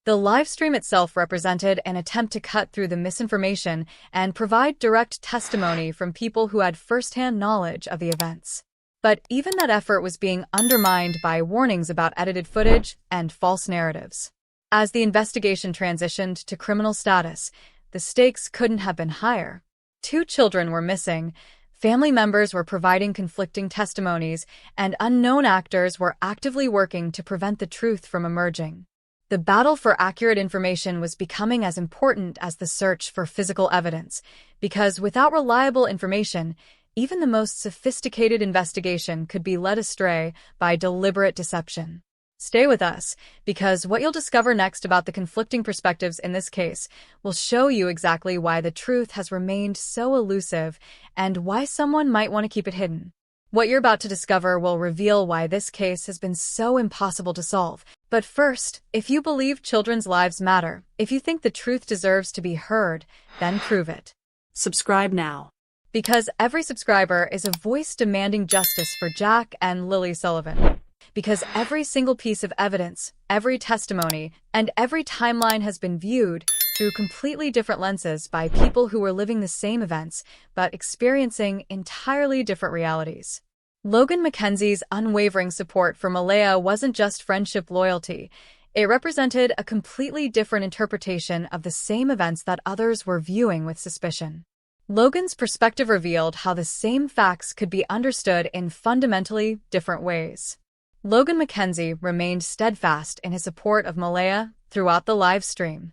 The live stream itself represented an attempt to cut through the misinformation and provide direct testimony from people who had firsthand knowledge of the events. But even that effort was being undermined by warnings about edited footage and false narratives. As the investigation transitioned to criminal status, the stakes couldn't have been higher. 2 children were missing, family members were providing conflicting testimonies, and unknown actors were actively working to prevent the truth from emerging. The battle for accurate information was becoming as important as the search for physical evidence, because without reliable information, even the most sophisticated investigation could be led astray by deliberate deception. Stay with us, because what you'll discover next about the conflicting perspectives in this case will show you exactly why the truth has remained so elusive and why someone might want to keep it hidden. What you're about to discover will reveal why this case has been so impossible to solve. But first, if you believe children's lives matter, if you think the truth deserves to be heard, then prove it. Subscribe now. Because every subscriber is a voice demanding justice for Jack and Lilly Sullivan. Because every single piece of evidence, every testimony, and every timeline has been viewed through completely different lenses by people who were living the same events, but experiencing entirely different realities. Logan Mackenzie's unwavering support for Malehya wasn't just friendship loyalty. It represented a completely different interpretation of the same events that others were viewing with suspicion. Logan's perspective revealed how the same facts could be understood in fundamentally different ways. Logan Mackenzie remained steadfast in his support of Malehya throughout the live stream.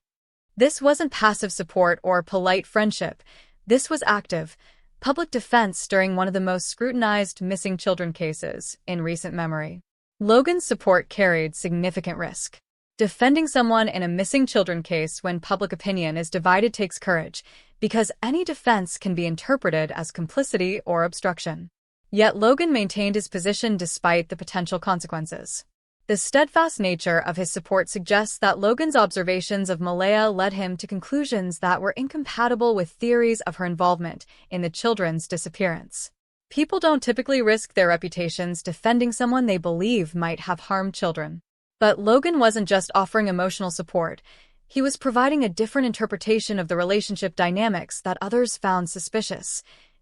This wasn't passive support or polite friendship. This was active, public defense during one of the most scrutinized missing children cases in recent memory. Logan's support carried significant risk. Defending someone in a missing children case when public opinion is divided takes courage, because any defense can be interpreted as complicity or obstruction. Yet Logan maintained his position despite the potential consequences. The steadfast nature of his support suggests that Logan's observations of Malehya led him to conclusions that were incompatible with theories of her involvement in the children's disappearance. People don't typically risk their reputations defending someone they believe might have harmed children. But Logan wasn't just offering emotional support. He was providing a different interpretation of the relationship dynamics that others found suspicious.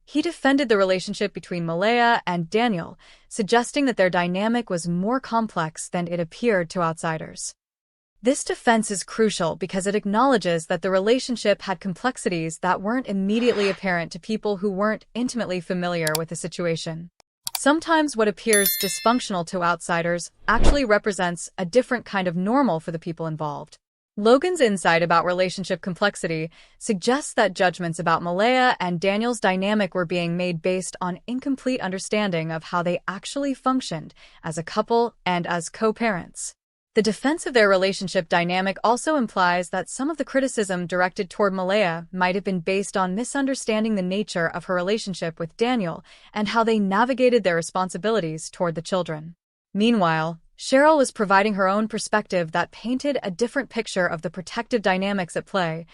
He defended the relationship between Malehya and Daniel, suggesting that their dynamic was more complex than it appeared to outsiders. This defense is crucial because it acknowledges that the relationship had complexities that weren't immediately apparent to people who weren't intimately familiar with the situation. Sometimes what appears dysfunctional to outsiders actually represents a different kind of normal for the people involved. Logan's insight about relationship complexity suggests that judgments about Malehya and Daniel's dynamic were being made based on incomplete understanding of how they actually functioned as a couple and as co-parents. The defense of their relationship dynamic also implies that some of the criticism directed toward Malehya might have been based on misunderstanding the nature of her relationship with Daniel and how they navigated their responsibilities toward the children. Meanwhile, Cheryl was providing her own perspective that painted a different picture of the protective dynamics at play.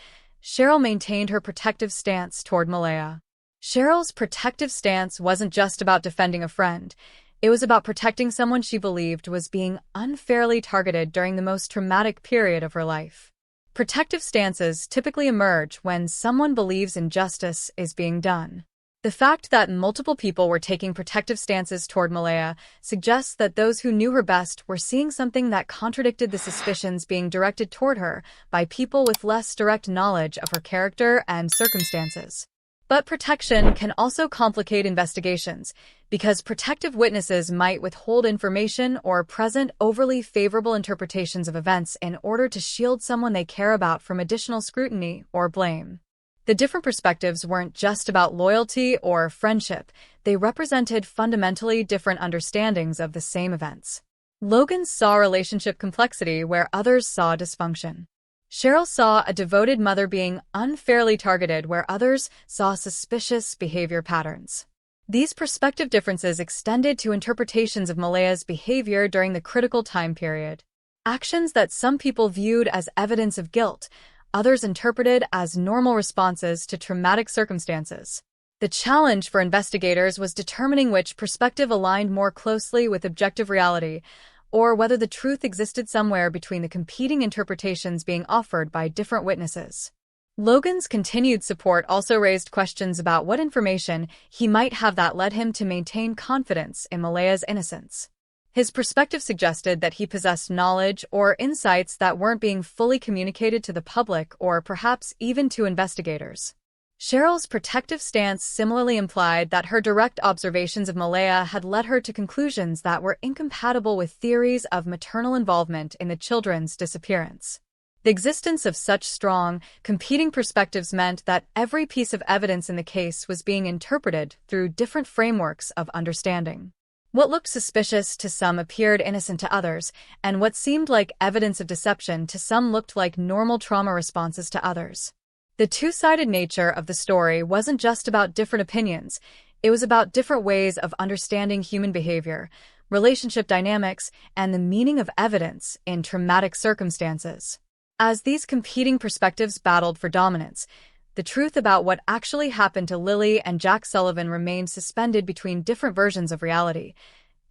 Cheryl maintained her protective stance toward Malehya. Cheryl's protective stance wasn't just about defending a friend. It was about protecting someone she believed was being unfairly targeted during the most traumatic period of her life. Protective stances typically emerge when someone believes injustice is being done. The fact that multiple people were taking protective stances toward Malehya suggests that those who knew her best were seeing something that contradicted the suspicions being directed toward her by people with less direct knowledge of her character and circumstances. But protection can also complicate investigations, because protective witnesses might withhold information or present overly favorable interpretations of events in order to shield someone they care about from additional scrutiny or blame. The different perspectives weren't just about loyalty or friendship, they represented fundamentally different understandings of the same events. Logan saw relationship complexity where others saw dysfunction. Cheryl saw a devoted mother being unfairly targeted where others saw suspicious behavior patterns. These perspective differences extended to interpretations of Malehya's behavior during the critical time period. Actions that some people viewed as evidence of guilt, others interpreted as normal responses to traumatic circumstances. The challenge for investigators was determining which perspective aligned more closely with objective reality. or whether the truth existed somewhere between the competing interpretations being offered by different witnesses. Logan's continued support also raised questions about what information he might have that led him to maintain confidence in Malehya's innocence. His perspective suggested that he possessed knowledge or insights that weren't being fully communicated to the public or perhaps even to investigators. Cheryl's protective stance similarly implied that her direct observations of Malehya had led her to conclusions that were incompatible with theories of maternal involvement in the children's disappearance. The existence of such strong, competing perspectives meant that every piece of evidence in the case was being interpreted through different frameworks of understanding. What looked suspicious to some appeared innocent to others, and what seemed like evidence of deception to some looked like normal trauma responses to others. The two-sided nature of the story wasn't just about different opinions, it was about different ways of understanding human behavior, relationship dynamics, and the meaning of evidence in traumatic circumstances. As these competing perspectives battled for dominance, the truth about what actually happened to Lilly and Jack Sullivan remained suspended between different versions of reality,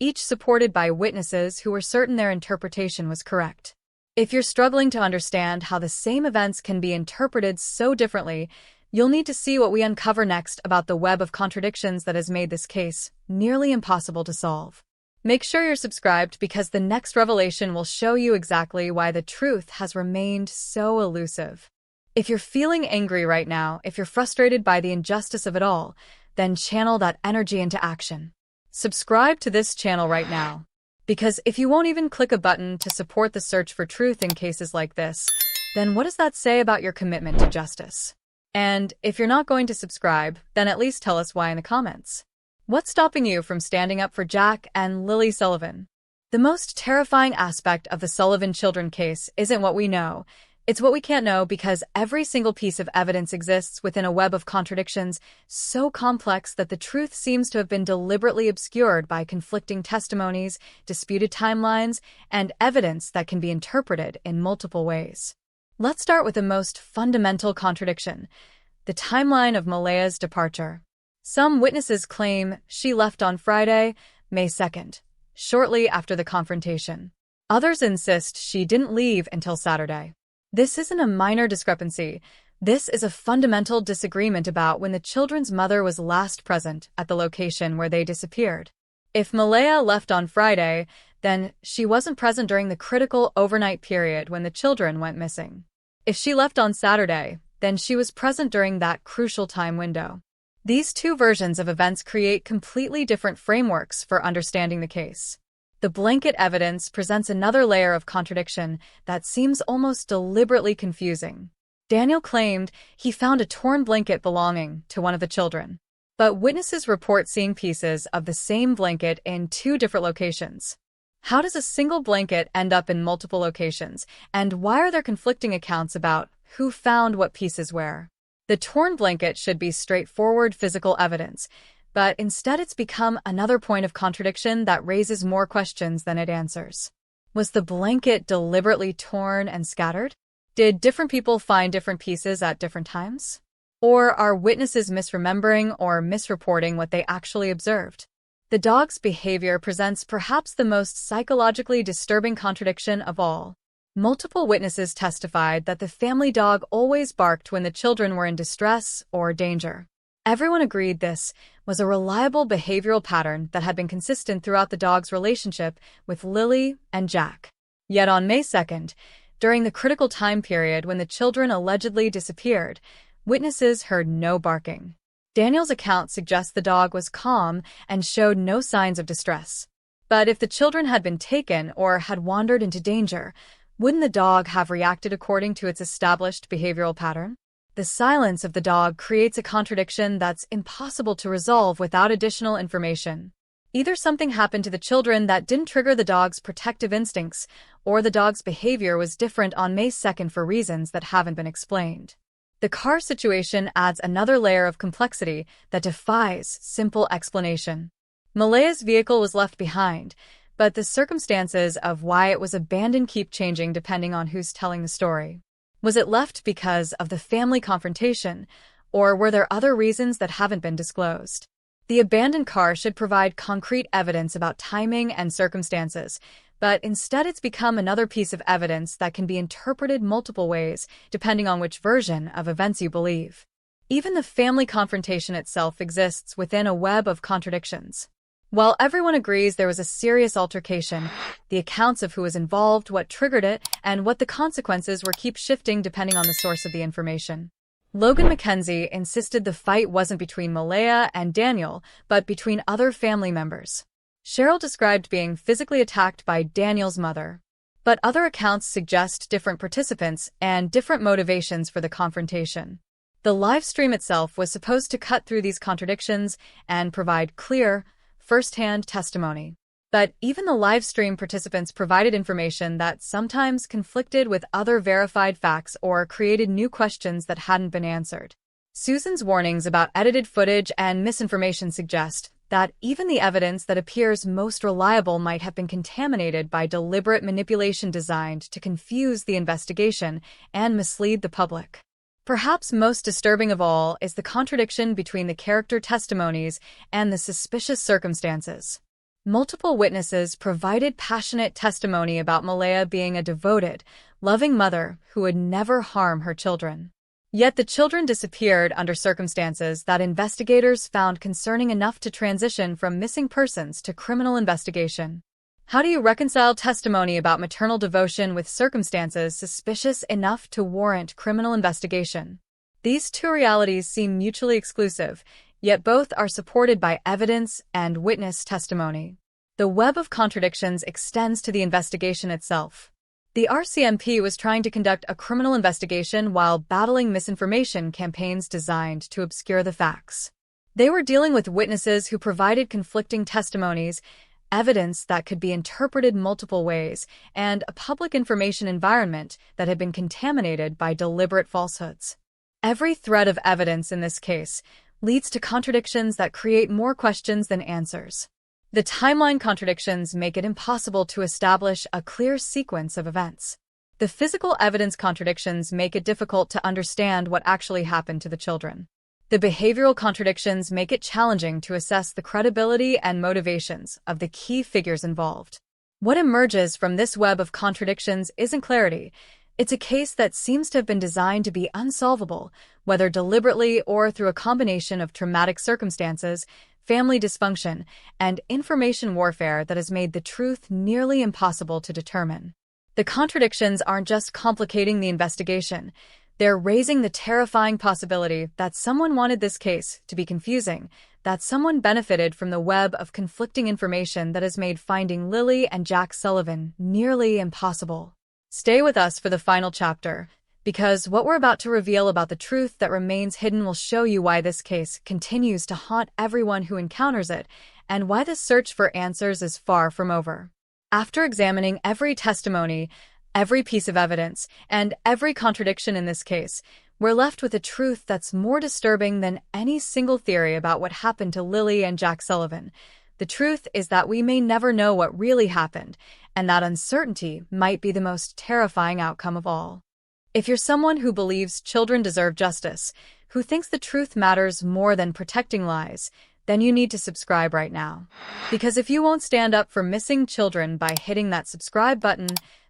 each supported by witnesses who were certain their interpretation was correct. If you're struggling to understand how the same events can be interpreted so differently, you'll need to see what we uncover next about the web of contradictions that has made this case nearly impossible to solve. Make sure you're subscribed because the next revelation will show you exactly why the truth has remained so elusive. If you're feeling angry right now, if you're frustrated by the injustice of it all, then channel that energy into action. Subscribe to this channel right now. Because if you won't even click a button to support the search for truth in cases like this, then what does that say about your commitment to justice? And if you're not going to subscribe, then at least tell us why in the comments. What's stopping you from standing up for Jack and Lilly Sullivan? The most terrifying aspect of the Sullivan children case isn't what we know. It's what we can't know because every single piece of evidence exists within a web of contradictions so complex that the truth seems to have been deliberately obscured by conflicting testimonies, disputed timelines, and evidence that can be interpreted in multiple ways. Let's start with the most fundamental contradiction, the timeline of Malehya's departure. Some witnesses claim she left on Friday, May 2nd, shortly after the confrontation. Others insist she didn't leave until Saturday. This isn't a minor discrepancy. This is a fundamental disagreement about when the children's mother was last present at the location where they disappeared. If Malehya left on Friday, then she wasn't present during the critical overnight period when the children went missing. If she left on Saturday, then she was present during that crucial time window. These two versions of events create completely different frameworks for understanding the case. The blanket evidence presents another layer of contradiction that seems almost deliberately confusing. Daniel claimed he found a torn blanket belonging to one of the children, but witnesses report seeing pieces of the same blanket in two different locations. How does a single blanket end up in multiple locations, and why are there conflicting accounts about who found what pieces where? The torn blanket should be straightforward physical evidence, but instead it's become another point of contradiction that raises more questions than it answers. Was the blanket deliberately torn and scattered? Did different people find different pieces at different times? Or are witnesses misremembering or misreporting what they actually observed? The dog's behavior presents perhaps the most psychologically disturbing contradiction of all. Multiple witnesses testified that the family dog always barked when the children were in distress or danger. Everyone agreed this was a reliable behavioral pattern that had been consistent throughout the dog's relationship with Lilly and Jack. Yet on May 2nd, during the critical time period when the children allegedly disappeared, witnesses heard no barking. Daniel's account suggests the dog was calm and showed no signs of distress. But if the children had been taken or had wandered into danger, wouldn't the dog have reacted according to its established behavioral pattern? The silence of the dog creates a contradiction that's impossible to resolve without additional information. Either something happened to the children that didn't trigger the dog's protective instincts, or the dog's behavior was different on May 2nd for reasons that haven't been explained. The car situation adds another layer of complexity that defies simple explanation. Malehya's vehicle was left behind, but the circumstances of why it was abandoned keep changing depending on who's telling the story. Was it left because of the family confrontation, or were there other reasons that haven't been disclosed? The abandoned car should provide concrete evidence about timing and circumstances, but instead it's become another piece of evidence that can be interpreted multiple ways, depending on which version of events you believe. Even the family confrontation itself exists within a web of contradictions. While everyone agrees there was a serious altercation, the accounts of who was involved, what triggered it, and what the consequences were keep shifting depending on the source of the information. Logan Mackenzie insisted the fight wasn't between Malehya and Daniel, but between other family members. Cheryl described being physically attacked by Daniel's mother. But other accounts suggest different participants and different motivations for the confrontation. The live stream itself was supposed to cut through these contradictions and provide clear, first-hand testimony. But even the live stream participants provided information that sometimes conflicted with other verified facts or created new questions that hadn't been answered. Susan's warnings about edited footage and misinformation suggest that even the evidence that appears most reliable might have been contaminated by deliberate manipulation designed to confuse the investigation and mislead the public. Perhaps most disturbing of all is the contradiction between the character testimonies and the suspicious circumstances. Multiple witnesses provided passionate testimony about Malehya being a devoted, loving mother who would never harm her children. Yet the children disappeared under circumstances that investigators found concerning enough to transition from missing persons to criminal investigation. How do you reconcile testimony about maternal devotion with circumstances suspicious enough to warrant criminal investigation? These two realities seem mutually exclusive, yet both are supported by evidence and witness testimony. The web of contradictions extends to the investigation itself. The RCMP was trying to conduct a criminal investigation while battling misinformation campaigns designed to obscure the facts. They were dealing with witnesses who provided conflicting testimonies, evidence that could be interpreted multiple ways, and a public information environment that had been contaminated by deliberate falsehoods. Every thread of evidence in this case leads to contradictions that create more questions than answers. The timeline contradictions make it impossible to establish a clear sequence of events. The physical evidence contradictions make it difficult to understand what actually happened to the children. The behavioral contradictions make it challenging to assess the credibility and motivations of the key figures involved. What emerges from this web of contradictions isn't clarity. It's a case that seems to have been designed to be unsolvable, whether deliberately or through a combination of traumatic circumstances, family dysfunction, and information warfare that has made the truth nearly impossible to determine. The contradictions aren't just complicating the investigation. They're raising the terrifying possibility that someone wanted this case to be confusing, that someone benefited from the web of conflicting information that has made finding Lilly and Jack Sullivan nearly impossible. Stay with us for the final chapter, because what we're about to reveal about the truth that remains hidden will show you why this case continues to haunt everyone who encounters it, and why the search for answers is far from over. After examining every testimony, every piece of evidence, and every contradiction in this case, we're left with a truth that's more disturbing than any single theory about what happened to Lilly and Jack Sullivan. The truth is that we may never know what really happened, and that uncertainty might be the most terrifying outcome of all. If you're someone who believes children deserve justice, who thinks the truth matters more than protecting lies, then you need to subscribe right now. Because if you won't stand up for missing children by hitting that subscribe button,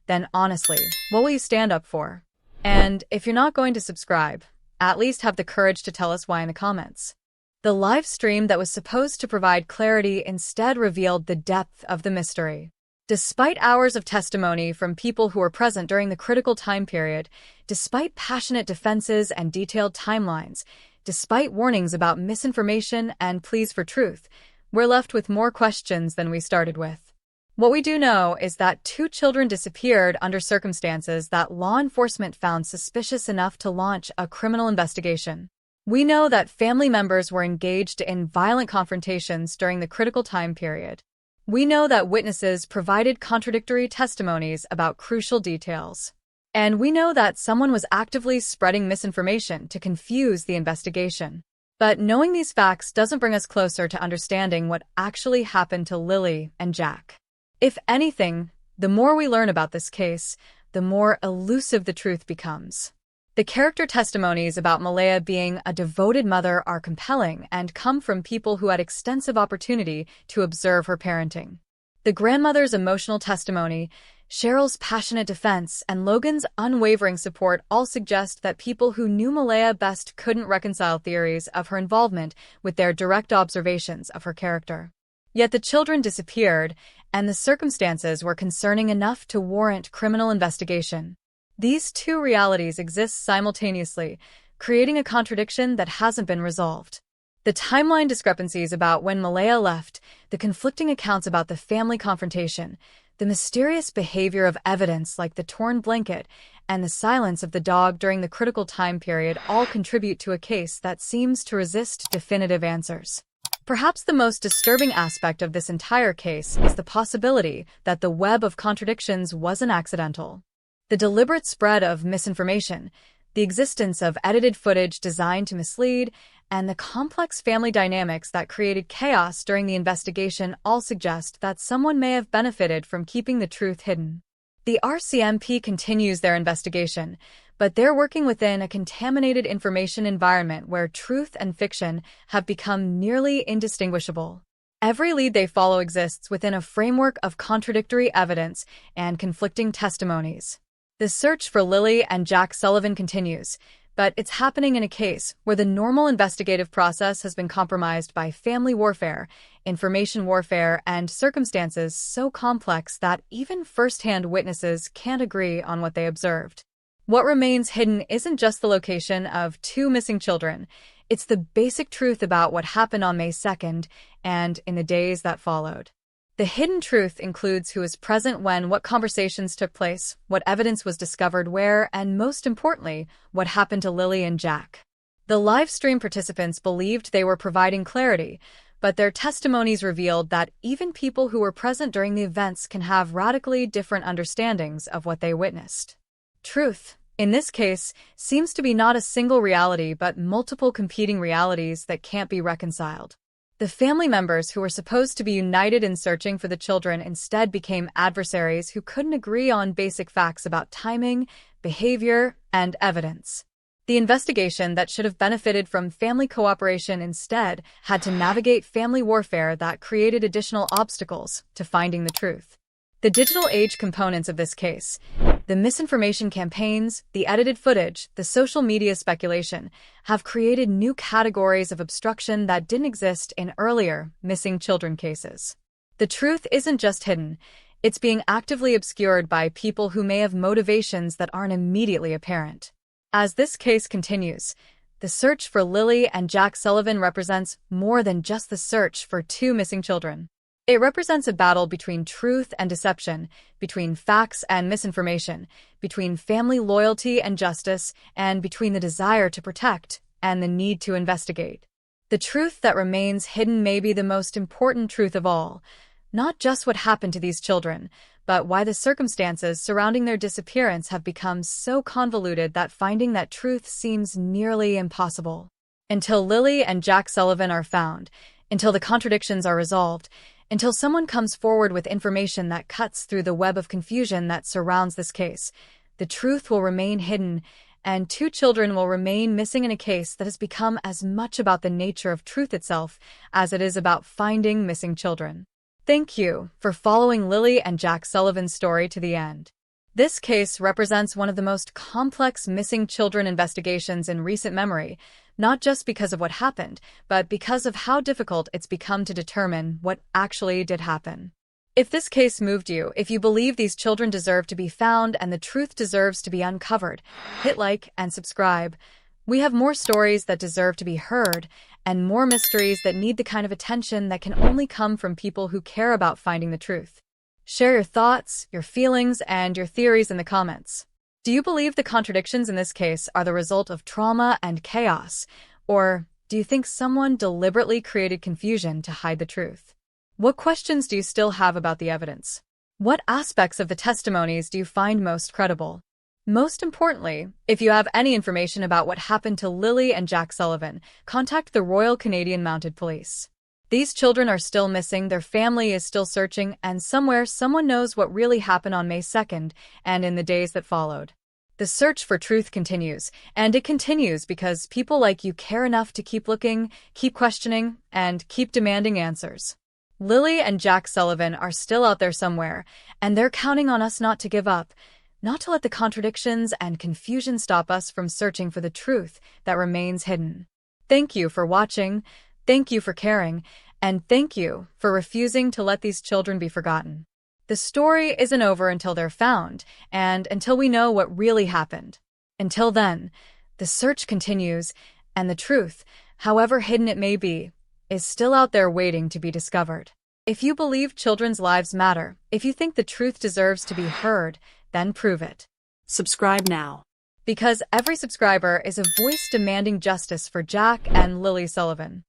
then honestly, what will you stand up for? And if you're not going to subscribe, at least have the courage to tell us why in the comments. The live stream that was supposed to provide clarity instead revealed the depth of the mystery. Despite hours of testimony from people who were present during the critical time period, despite passionate defenses and detailed timelines, despite warnings about misinformation and pleas for truth, we're left with more questions than we started with. What we do know is that 2 children disappeared under circumstances that law enforcement found suspicious enough to launch a criminal investigation. We know that family members were engaged in violent confrontations during the critical time period. We know that witnesses provided contradictory testimonies about crucial details. And we know that someone was actively spreading misinformation to confuse the investigation. But knowing these facts doesn't bring us closer to understanding what actually happened to Lilly and Jack. If anything, the more we learn about this case, the more elusive the truth becomes. The character testimonies about Malehya being a devoted mother are compelling and come from people who had extensive opportunity to observe her parenting. The grandmother's emotional testimony, Cheryl's passionate defense, and Logan's unwavering support all suggest that people who knew Malehya best couldn't reconcile theories of her involvement with their direct observations of her character. Yet the children disappeared, and the circumstances were concerning enough to warrant criminal investigation. These two realities exist simultaneously, creating a contradiction that hasn't been resolved. The timeline discrepancies about when Malehya left, the conflicting accounts about the family confrontation, the mysterious behavior of evidence like the torn blanket, and the silence of the dog during the critical time period all contribute to a case that seems to resist definitive answers. Perhaps the most disturbing aspect of this entire case is the possibility that the web of contradictions wasn't accidental. The deliberate spread of misinformation, the existence of edited footage designed to mislead, and the complex family dynamics that created chaos during the investigation all suggest that someone may have benefited from keeping the truth hidden. The RCMP continues their investigation, but they're working within a contaminated information environment where truth and fiction have become nearly indistinguishable. Every lead they follow exists within a framework of contradictory evidence and conflicting testimonies. The search for Lilly and Jack Sullivan continues, but it's happening in a case where the normal investigative process has been compromised by family warfare, information warfare, and circumstances so complex that even first-hand witnesses can't agree on what they observed. What remains hidden isn't just the location of two missing children, it's the basic truth about what happened on May 2nd and in the days that followed. The hidden truth includes who was present when, what conversations took place, what evidence was discovered where, and most importantly, what happened to Lilly and Jack. The live stream participants believed they were providing clarity, but their testimonies revealed that even people who were present during the events can have radically different understandings of what they witnessed. Truth, in this case, seems to be not a single reality but multiple competing realities that can't be reconciled. The family members who were supposed to be united in searching for the children instead became adversaries who couldn't agree on basic facts about timing, behavior, and evidence. The investigation that should have benefited from family cooperation instead had to navigate family warfare that created additional obstacles to finding the truth. The digital age components of this case, the misinformation campaigns, the edited footage, the social media speculation, have created new categories of obstruction that didn't exist in earlier missing children cases. The truth isn't just hidden, it's being actively obscured by people who may have motivations that aren't immediately apparent. As this case continues, the search for Lilly and Jack Sullivan represents more than just the search for two missing children. It represents a battle between truth and deception, between facts and misinformation, between family loyalty and justice, and between the desire to protect and the need to investigate. The truth that remains hidden may be the most important truth of all, not just what happened to these children, but why the circumstances surrounding their disappearance have become so convoluted that finding that truth seems nearly impossible. Until Lilly and Jack Sullivan are found, until the contradictions are resolved, until someone comes forward with information that cuts through the web of confusion that surrounds this case, the truth will remain hidden, and two children will remain missing in a case that has become as much about the nature of truth itself as it is about finding missing children. Thank you for following Lilly and Jack Sullivan's story to the end. This case represents one of the most complex missing children investigations in recent memory, not just because of what happened, but because of how difficult it's become to determine what actually did happen. If this case moved you, if you believe these children deserve to be found and the truth deserves to be uncovered, hit like and subscribe. We have more stories that deserve to be heard, and more mysteries that need the kind of attention that can only come from people who care about finding the truth. Share your thoughts, your feelings, and your theories in the comments. Do you believe the contradictions in this case are the result of trauma and chaos, or do you think someone deliberately created confusion to hide the truth? What questions do you still have about the evidence? What aspects of the testimonies do you find most credible? Most importantly, if you have any information about what happened to Lilly and Jack Sullivan, contact the Royal Canadian Mounted Police. These children are still missing, their family is still searching, and somewhere someone knows what really happened on May 2nd and in the days that followed. The search for truth continues, and it continues because people like you care enough to keep looking, keep questioning, and keep demanding answers. Lily and Jack Sullivan are still out there somewhere, and they're counting on us not to give up, not to let the contradictions and confusion stop us from searching for the truth that remains hidden. Thank you for watching, thank you for caring, and thank you for refusing to let these children be forgotten. The story isn't over until they're found, and until we know what really happened. Until then, the search continues, and the truth, however hidden it may be, is still out there waiting to be discovered. If you believe children's lives matter, if you think the truth deserves to be heard, then prove it. Subscribe now. Because every subscriber is a voice demanding justice for Jack and Lilly Sullivan.